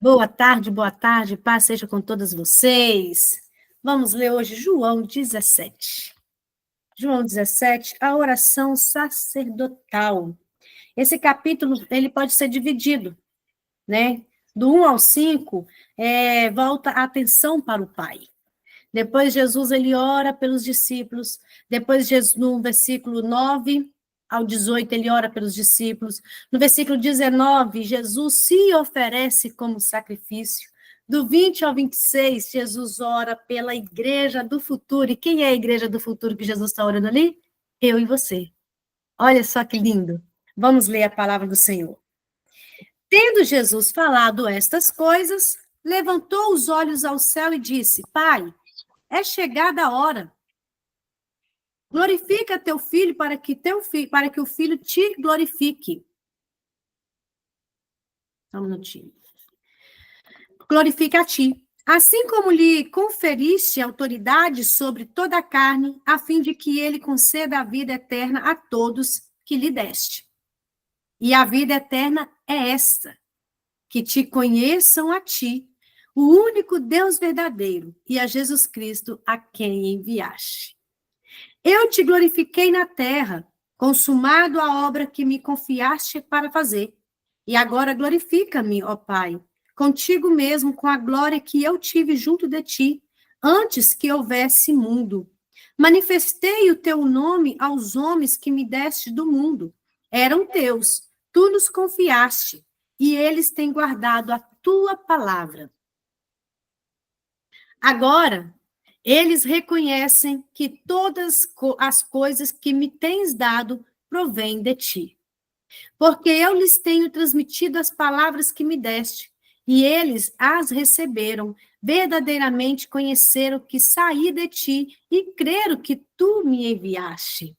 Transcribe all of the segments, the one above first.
boa tarde, paz seja com todas vocês. Vamos ler hoje João 17. João 17, a oração sacerdotal. Esse capítulo, ele pode ser dividido, né? Do 1 ao 5, volta a atenção para o Pai. Depois Jesus, ele ora pelos discípulos. Depois, no versículo 9 ao 18, ele ora pelos discípulos. No versículo 19, Jesus se oferece como sacrifício. Do 20 ao 26, Jesus ora pela igreja do futuro. E quem é a igreja do futuro que Jesus está orando ali? Eu e você. Olha só que lindo. Vamos ler a palavra do Senhor. Tendo Jesus falado estas coisas, levantou os olhos ao céu e disse: Pai, é chegada a hora. Glorifica teu filho para que o filho te glorifique. Só um minutinho. Glorifica a ti. Assim como lhe conferiste autoridade sobre toda a carne, a fim de que ele conceda a vida eterna a todos que lhe deste. E a vida eterna é esta: que te conheçam a ti, o único Deus verdadeiro, e a Jesus Cristo, a quem enviaste. Eu te glorifiquei na terra, consumado a obra que me confiaste para fazer. E agora glorifica-me, ó Pai, contigo mesmo, com a glória que eu tive junto de ti, antes que houvesse mundo. Manifestei o teu nome aos homens que me deste do mundo. Eram teus, tu nos confiaste, e eles têm guardado a tua palavra. Agora, eles reconhecem que todas as coisas que me tens dado provêm de ti. Porque eu lhes tenho transmitido as palavras que me deste, e eles as receberam, verdadeiramente conheceram que saí de ti e creram que tu me enviaste.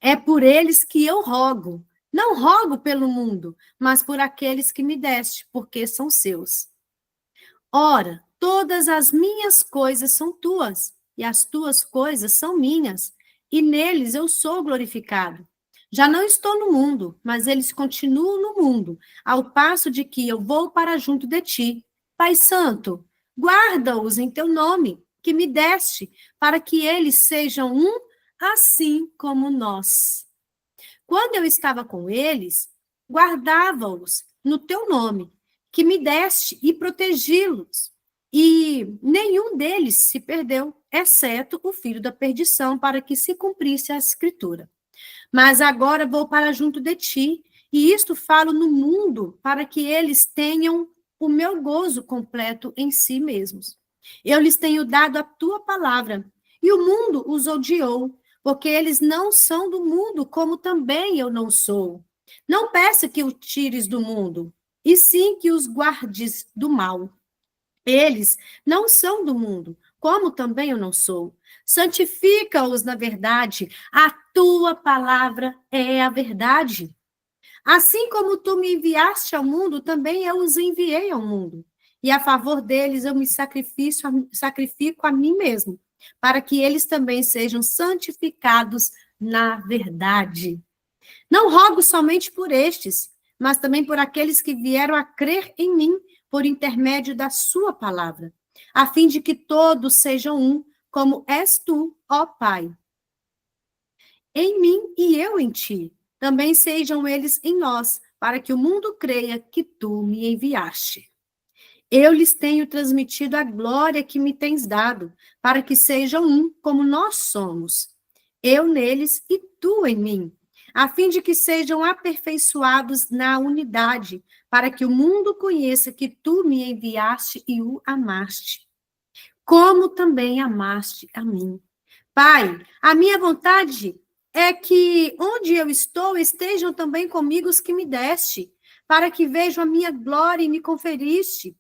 É por eles que eu rogo. Não rogo pelo mundo, mas por aqueles que me deste, porque são seus. Ora, todas as minhas coisas são tuas, e as tuas coisas são minhas, e neles eu sou glorificado. Já não estou no mundo, mas eles continuam no mundo, ao passo de que eu vou para junto de ti. Pai Santo, guarda-os em teu nome, que me deste, para que eles sejam um, assim como nós. Quando eu estava com eles, guardava-os no teu nome, que me deste, e protegi-los. E nenhum deles se perdeu, exceto o filho da perdição, para que se cumprisse a escritura. Mas agora vou para junto de ti, e isto falo no mundo, para que eles tenham o meu gozo completo em si mesmos. Eu lhes tenho dado a tua palavra, e o mundo os odiou, porque eles não são do mundo, como também eu não sou. Não peça que o tires do mundo, e sim que os guardes do mal. Eles não são do mundo, como também eu não sou. Santifica-os na verdade, a tua palavra é a verdade. Assim como tu me enviaste ao mundo, também eu os enviei ao mundo. E a favor deles eu me sacrifico a mim mesmo, para que eles também sejam santificados na verdade. Não rogo somente por estes, mas também por aqueles que vieram a crer em mim por intermédio da sua palavra, a fim de que todos sejam um, como és tu, ó Pai. Em mim e eu em ti, também sejam eles em nós, para que o mundo creia que tu me enviaste. Eu lhes tenho transmitido a glória que me tens dado, para que sejam um, como nós somos. Eu neles e tu em mim, a fim de que sejam aperfeiçoados na unidade, para que o mundo conheça que tu me enviaste e o amaste, como também amaste a mim. Pai, a minha vontade é que onde eu estou estejam também comigo os que me deste, para que vejam a minha glória e me conferiste,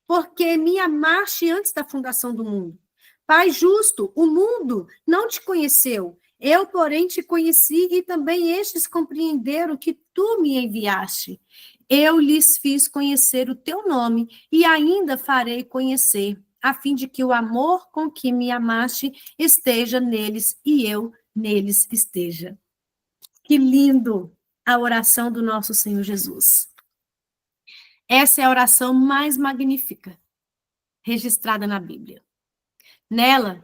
porque me amaste antes da fundação do mundo. Pai justo, o mundo não te conheceu, eu, porém, te conheci, e também estes compreenderam que tu me enviaste. Eu lhes fiz conhecer o teu nome, e ainda farei conhecer, a fim de que o amor com que me amaste esteja neles, e eu neles esteja. Que lindo a oração do nosso Senhor Jesus. Essa é a oração mais magnífica registrada na Bíblia. Nela,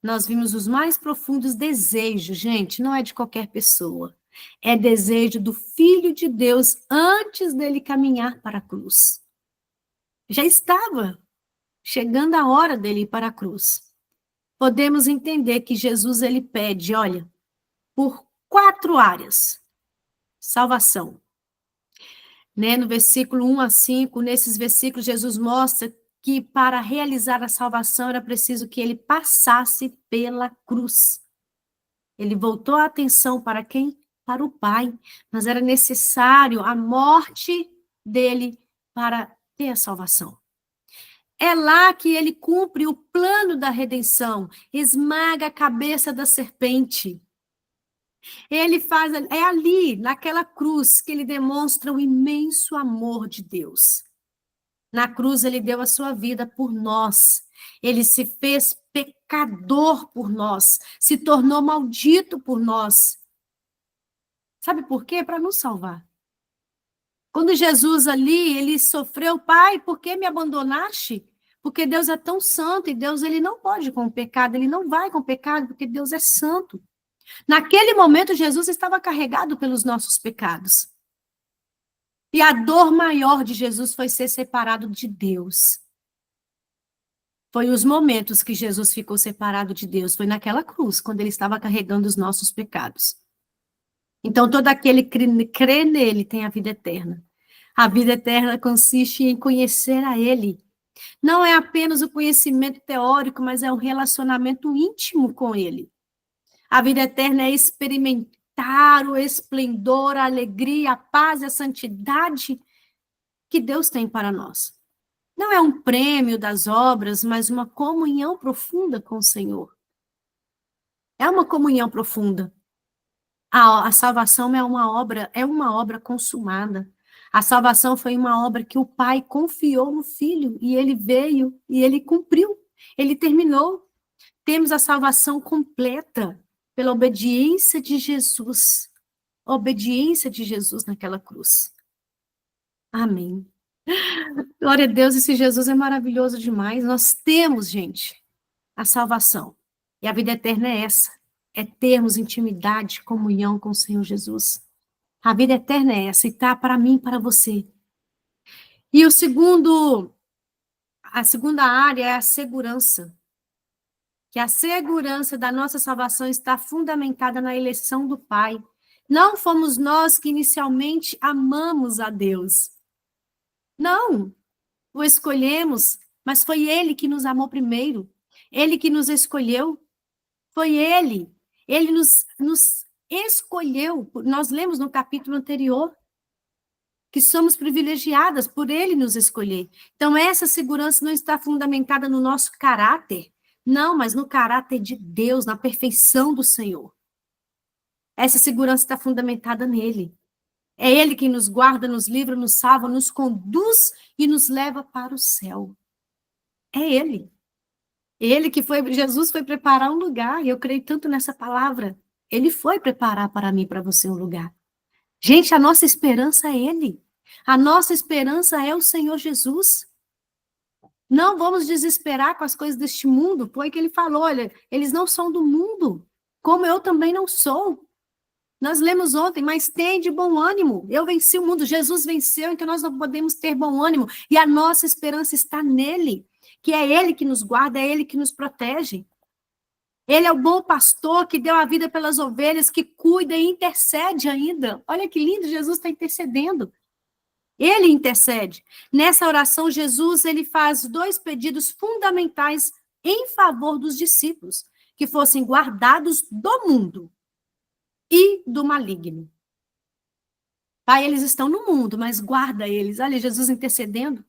nós vimos os mais profundos desejos, gente, não é de qualquer pessoa. É desejo do Filho de Deus antes dele caminhar para a cruz. Já estava chegando a hora dele ir para a cruz. Podemos entender que Jesus ele pede, olha, por 4 áreas. Salvação. Né? No versículo 1 a 5, nesses versículos, Jesus mostra que para realizar a salvação era preciso que ele passasse pela cruz. Ele voltou a atenção para quem? Para o Pai. Mas era necessário a morte dele para ter a salvação. É lá que ele cumpre o plano da redenção, esmaga a cabeça da serpente. Ele faz, é ali, naquela cruz, que ele demonstra o imenso amor de Deus. Na cruz, ele deu a sua vida por nós. Ele se fez pecador por nós, se tornou maldito por nós. Sabe por quê? Para nos salvar. Quando Jesus ali, ele sofreu, Pai, por que me abandonaste? Porque Deus é tão santo e Deus ele não pode com o pecado, ele não vai com o pecado, porque Deus é santo. Naquele momento, Jesus estava carregado pelos nossos pecados. E a dor maior de Jesus foi ser separado de Deus. Foi os momentos que Jesus ficou separado de Deus, foi naquela cruz, quando ele estava carregando os nossos pecados. Então, todo aquele que crê nele tem a vida eterna. A vida eterna consiste em conhecer a ele. Não é apenas o conhecimento teórico, mas é um relacionamento íntimo com ele. A vida eterna é experimentar o esplendor, a alegria, a paz e a santidade que Deus tem para nós. Não é um prêmio das obras, mas uma comunhão profunda com o Senhor. É uma comunhão profunda. A salvação é uma obra consumada. A salvação foi uma obra que o Pai confiou no Filho, e ele veio e ele cumpriu. Ele terminou. Temos a salvação completa pela obediência de Jesus. A obediência de Jesus naquela cruz. Amém. Glória a Deus, esse Jesus é maravilhoso demais. Nós temos, gente, a salvação. E a vida eterna é essa. É termos intimidade, comunhão com o Senhor Jesus. A vida eterna é essa, e está para mim e para você. E a segunda área é a segurança. Que a segurança da nossa salvação está fundamentada na eleição do Pai. Não fomos nós que inicialmente amamos a Deus. Não, o escolhemos, mas foi Ele que nos amou primeiro. Ele que nos escolheu. Foi Ele. Ele nos escolheu. Nós lemos no capítulo anterior que somos privilegiadas por Ele nos escolher. Então, essa segurança não está fundamentada no nosso caráter, não, mas no caráter de Deus, na perfeição do Senhor. Essa segurança está fundamentada nele. É Ele quem nos guarda, nos livra, nos salva, nos conduz e nos leva para o céu. É Ele. Jesus foi preparar um lugar, e eu creio tanto nessa palavra. Ele foi preparar para mim, para você um lugar. Gente, a nossa esperança é Ele. A nossa esperança é o Senhor Jesus. Não vamos desesperar com as coisas deste mundo. Foi o que ele falou, olha, eles não são do mundo, como eu também não sou. Nós lemos ontem, mas tem de bom ânimo. Eu venci o mundo, Jesus venceu, então nós não podemos ter bom ânimo. E a nossa esperança está nele, que é Ele que nos guarda, é Ele que nos protege. Ele é o bom pastor que deu a vida pelas ovelhas, que cuida e intercede ainda. Olha que lindo, Jesus está intercedendo. Ele intercede. Nessa oração, Jesus ele faz 2 pedidos fundamentais em favor dos discípulos, que fossem guardados do mundo e do maligno. Pai, eles estão no mundo, mas guarda eles. Olha, Jesus intercedendo.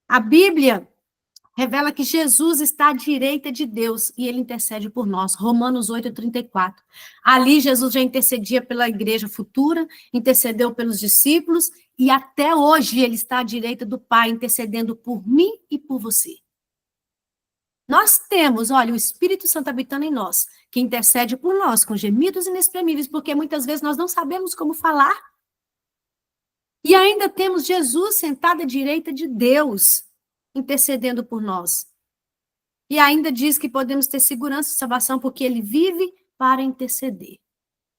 A Bíblia revela que Jesus está à direita de Deus e ele intercede por nós. Romanos 8:34. Ali Jesus já intercedia pela igreja futura, intercedeu pelos discípulos e até hoje ele está à direita do Pai, intercedendo por mim e por você. Nós temos, olha, o Espírito Santo habitando em nós, que intercede por nós com gemidos inexprimíveis, porque muitas vezes nós não sabemos como falar. E ainda temos Jesus sentado à direita de Deus, intercedendo por nós. E ainda diz que podemos ter segurança de salvação porque ele vive para interceder.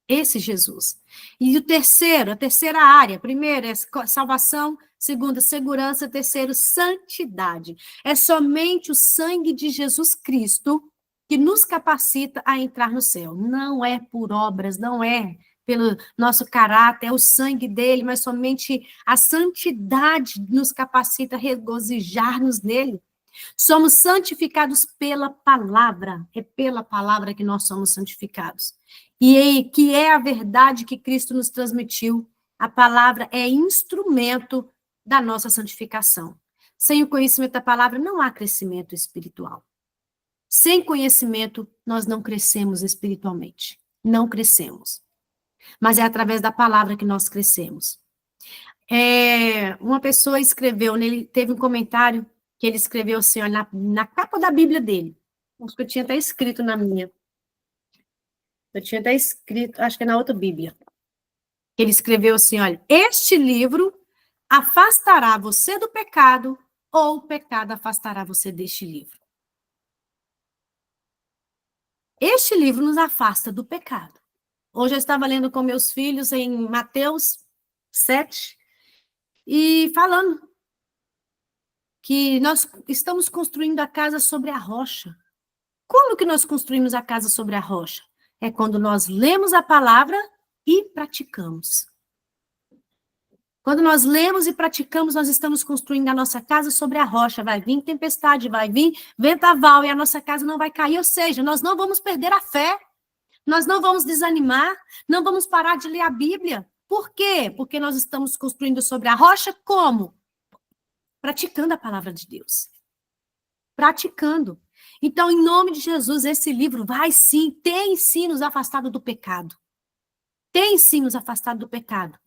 Esse Jesus. E o terceiro, a terceira área, primeiro é salvação, segunda, segurança, terceiro, santidade. É somente o sangue de Jesus Cristo que nos capacita a entrar no céu. Não é por obras, não é pelo nosso caráter, é o sangue dele, mas somente a santidade nos capacita a regozijar-nos nele. Somos santificados pela palavra, é pela palavra que nós somos santificados. E que é a verdade que Cristo nos transmitiu. A palavra é instrumento da nossa santificação. Sem o conhecimento da palavra, não há crescimento espiritual. Sem conhecimento, nós não crescemos espiritualmente. Não crescemos. Mas é através da palavra que nós crescemos. Uma pessoa escreveu, ele teve um comentário que ele escreveu assim, olha, na capa da Bíblia dele. Acho que eu tinha até escrito na minha. Eu tinha até escrito, acho que é na outra Bíblia. Ele escreveu assim, olha, este livro afastará você do pecado ou o pecado afastará você deste livro. Este livro nos afasta do pecado. Hoje eu estava lendo com meus filhos em Mateus 7 e falando que nós estamos construindo a casa sobre a rocha. Como que nós construímos a casa sobre a rocha? É quando nós lemos a palavra e praticamos. Quando nós lemos e praticamos, nós estamos construindo a nossa casa sobre a rocha. Vai vir tempestade, vai vir vendaval e a nossa casa não vai cair. Ou seja, nós não vamos perder a fé. Nós não vamos desanimar, não vamos parar de ler a Bíblia. Por quê? Porque nós estamos construindo sobre a rocha como? Praticando a palavra de Deus. Praticando. Então, em nome de Jesus, esse livro vai sim, tem sim nos afastado do pecado. Tem sim nos afastado do pecado.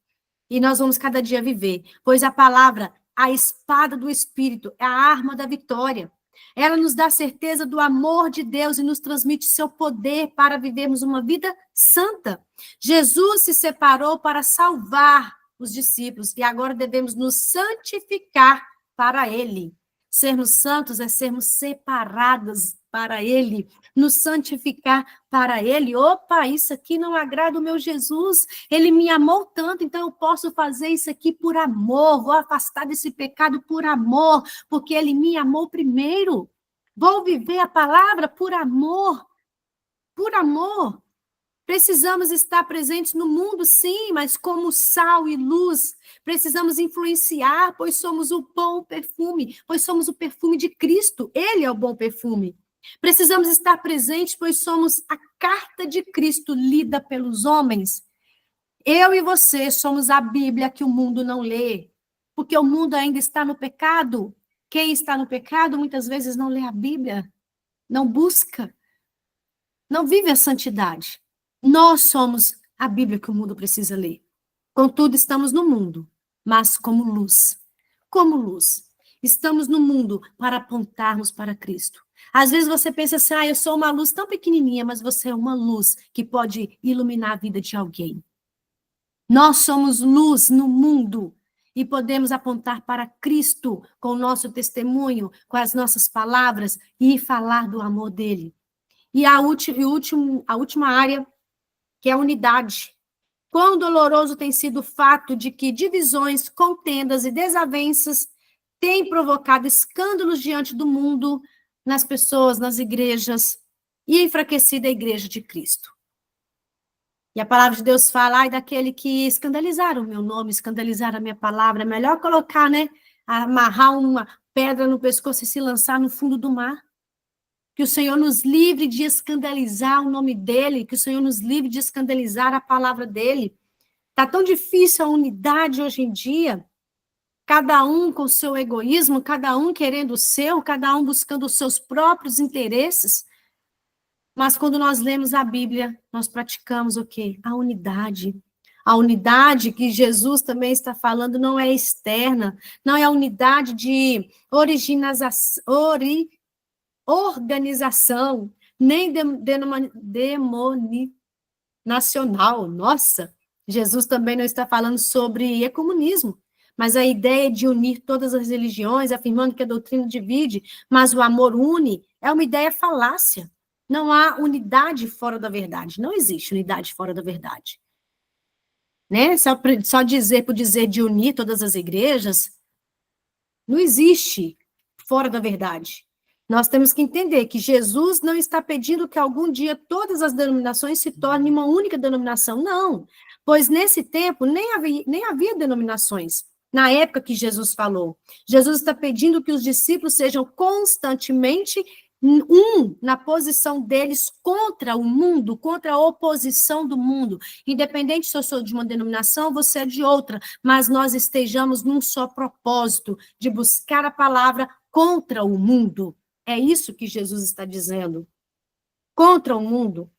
E nós vamos cada dia viver, pois a palavra, a espada do Espírito, é a arma da vitória. Ela nos dá certeza do amor de Deus e nos transmite seu poder para vivermos uma vida santa. Jesus se separou para salvar os discípulos e agora devemos nos santificar para ele. Sermos santos é sermos separados para ele, nos santificar para ele. Opa, isso aqui não agrada o meu Jesus, ele me amou tanto, então eu posso fazer isso aqui por amor, vou afastar desse pecado por amor, porque ele me amou primeiro. Vou viver a palavra por amor, por amor. Precisamos estar presentes no mundo, sim, mas como sal e luz. Precisamos influenciar, pois somos o bom perfume, pois somos o perfume de Cristo. Ele é o bom perfume. Precisamos estar presentes, pois somos a carta de Cristo lida pelos homens. Eu e você somos a Bíblia que o mundo não lê, porque o mundo ainda está no pecado. Quem está no pecado muitas vezes não lê a Bíblia, não busca, não vive a santidade. Nós somos a Bíblia que o mundo precisa ler. Contudo, estamos no mundo, mas como luz. Como luz. Estamos no mundo para apontarmos para Cristo. Às vezes você pensa assim, eu sou uma luz tão pequenininha, mas você é uma luz que pode iluminar a vida de alguém. Nós somos luz no mundo e podemos apontar para Cristo com o nosso testemunho, com as nossas palavras e falar do amor dele. E a última área, que é a unidade. Quão doloroso tem sido o fato de que divisões, contendas e desavenças têm provocado escândalos diante do mundo, nas pessoas, nas igrejas, e enfraquecido a igreja de Cristo. E a palavra de Deus fala, ai daquele que escandalizar o meu nome, escandalizar a minha palavra, é melhor colocar, amarrar uma pedra no pescoço e se lançar no fundo do mar. Que o Senhor nos livre de escandalizar o nome dele, que o Senhor nos livre de escandalizar a palavra dele. Está tão difícil a unidade hoje em dia, cada um com o seu egoísmo, cada um querendo o seu, cada um buscando os seus próprios interesses. Mas quando nós lemos a Bíblia, nós praticamos o quê? A unidade. A unidade que Jesus também está falando não é externa, não é a unidade de organização, nem nacional. Nossa, Jesus também não está falando sobre ecumenismo. Mas a ideia de unir todas as religiões, afirmando que a doutrina divide, mas o amor une, é uma ideia falácia. Não há unidade fora da verdade. Não existe unidade fora da verdade. Né? Só dizer por dizer de unir todas as igrejas, não existe fora da verdade. Nós temos que entender que Jesus não está pedindo que algum dia todas as denominações se tornem uma única denominação, não. Pois nesse tempo nem havia denominações. Na época que Jesus falou, Jesus está pedindo que os discípulos sejam constantemente na posição deles contra o mundo, contra a oposição do mundo. Independente se eu sou de uma denominação, você é de outra, mas nós estejamos num só propósito, de buscar a palavra contra o mundo. É isso que Jesus está dizendo. Contra o mundo.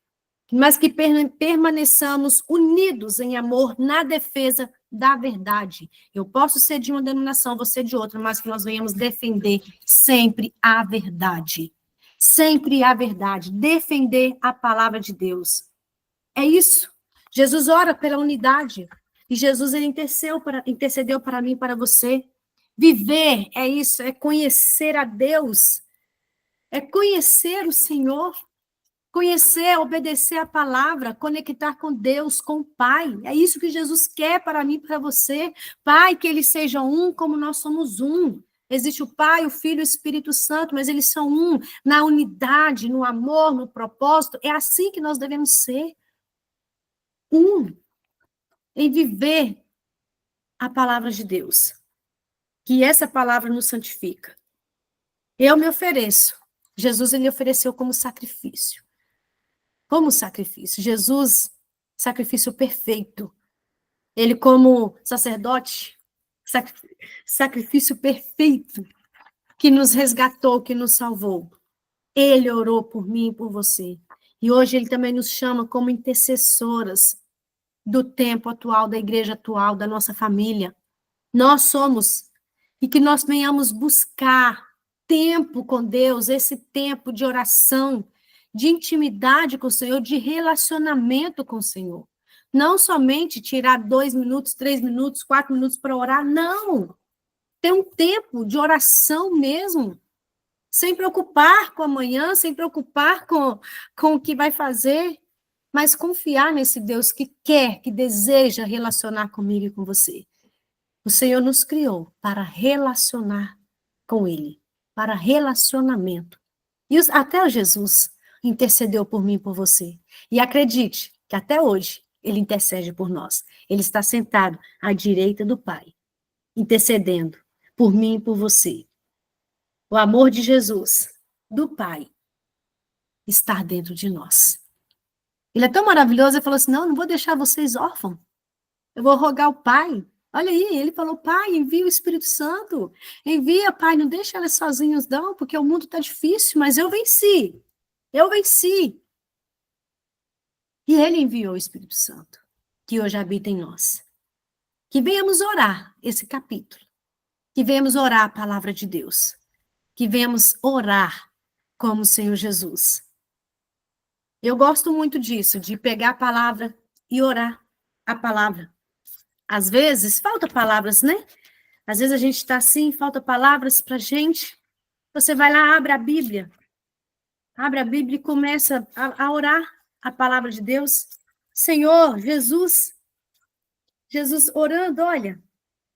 Mas que permaneçamos unidos em amor na defesa da verdade. Eu posso ser de uma denominação, você de outra, mas que nós venhamos defender sempre a verdade. Sempre a verdade. Defender a palavra de Deus. É isso. Jesus ora pela unidade. E Jesus ele intercedeu para mim e para você. Viver é isso, é conhecer a Deus. É conhecer o Senhor. Conhecer, obedecer a palavra, conectar com Deus, com o Pai. É isso que Jesus quer para mim e para você. Pai, que eles sejam um como nós somos um. Existe o Pai, o Filho e o Espírito Santo, mas eles são um na unidade, no amor, no propósito. É assim que nós devemos ser. Um em viver a palavra de Deus. Que essa palavra nos santifica. Eu me ofereço. Jesus, ele ofereceu como sacrifício. Como sacrifício. Jesus, sacrifício perfeito. Ele, como sacerdote, sacrifício perfeito, que nos resgatou, que nos salvou. Ele orou por mim e por você. E hoje ele também nos chama como intercessoras do tempo atual, da igreja atual, da nossa família. Nós somos, e que nós venhamos buscar tempo com Deus, esse tempo de oração, de intimidade com o Senhor, de relacionamento com o Senhor. Não somente tirar 2 minutos, 3 minutos, 4 minutos para orar, não. Ter um tempo de oração mesmo, sem preocupar com amanhã, sem preocupar com o que vai fazer, mas confiar nesse Deus que quer, que deseja relacionar comigo e com você. O Senhor nos criou para relacionar com Ele, para relacionamento. E até o Jesus intercedeu por mim e por você. E acredite que até hoje Ele intercede por nós. Ele está sentado à direita do Pai, intercedendo por mim e por você. O amor de Jesus, do Pai, está dentro de nós. Ele é tão maravilhoso, ele falou assim, não vou deixar vocês órfãos. Eu vou rogar ao Pai. Olha aí, ele falou, Pai, envia o Espírito Santo. Envia, Pai, não deixa eles sozinhos não, porque o mundo está difícil, mas eu venci. Eu venci. E ele enviou o Espírito Santo, que hoje habita em nós. Que venhamos orar esse capítulo. Que venhamos orar a palavra de Deus. Que venhamos orar como o Senhor Jesus. Eu gosto muito disso, de pegar a palavra e orar a palavra. Às vezes, falta palavras, né? Às vezes a gente está assim, falta palavras para a gente. Você vai lá, abre a Bíblia e começa a orar a palavra de Deus. Senhor, Jesus orando, olha.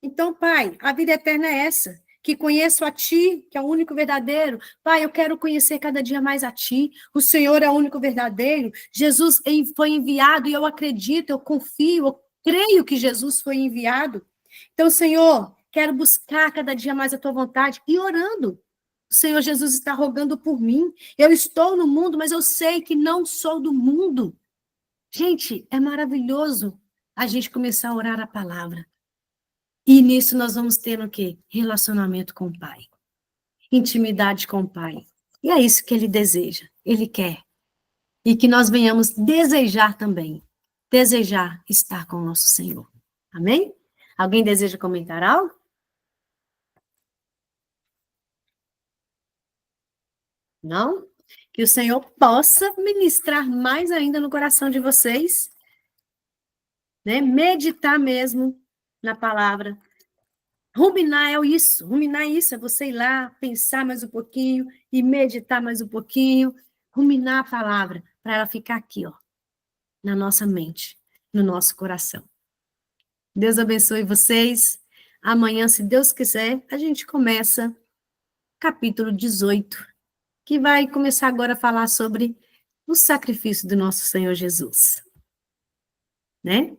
Então, Pai, a vida eterna é essa, que conheço a Ti, que é o único verdadeiro. Pai, eu quero conhecer cada dia mais a Ti. O Senhor é o único verdadeiro. Jesus foi enviado e eu acredito, eu confio, eu creio que Jesus foi enviado. Então, Senhor, quero buscar cada dia mais a Tua vontade e orando. O Senhor Jesus está rogando por mim. Eu estou no mundo, mas eu sei que não sou do mundo. Gente, é maravilhoso a gente começar a orar a palavra. E nisso nós vamos ter o quê? Relacionamento com o Pai. Intimidade com o Pai. E é isso que Ele deseja, Ele quer. E que nós venhamos desejar também. Desejar estar com o nosso Senhor. Amém? Alguém deseja comentar algo? Não? Que o Senhor possa ministrar mais ainda no coração de vocês, né? Meditar mesmo na palavra, Ruminar é isso. Ruminar é isso, é você ir lá, pensar mais um pouquinho e meditar mais um pouquinho. Ruminar a palavra, para ela ficar aqui, ó, na nossa mente, no nosso coração. Deus abençoe vocês. Amanhã, se Deus quiser, a gente começa capítulo 18, que vai começar agora a falar sobre o sacrifício do nosso Senhor Jesus, né?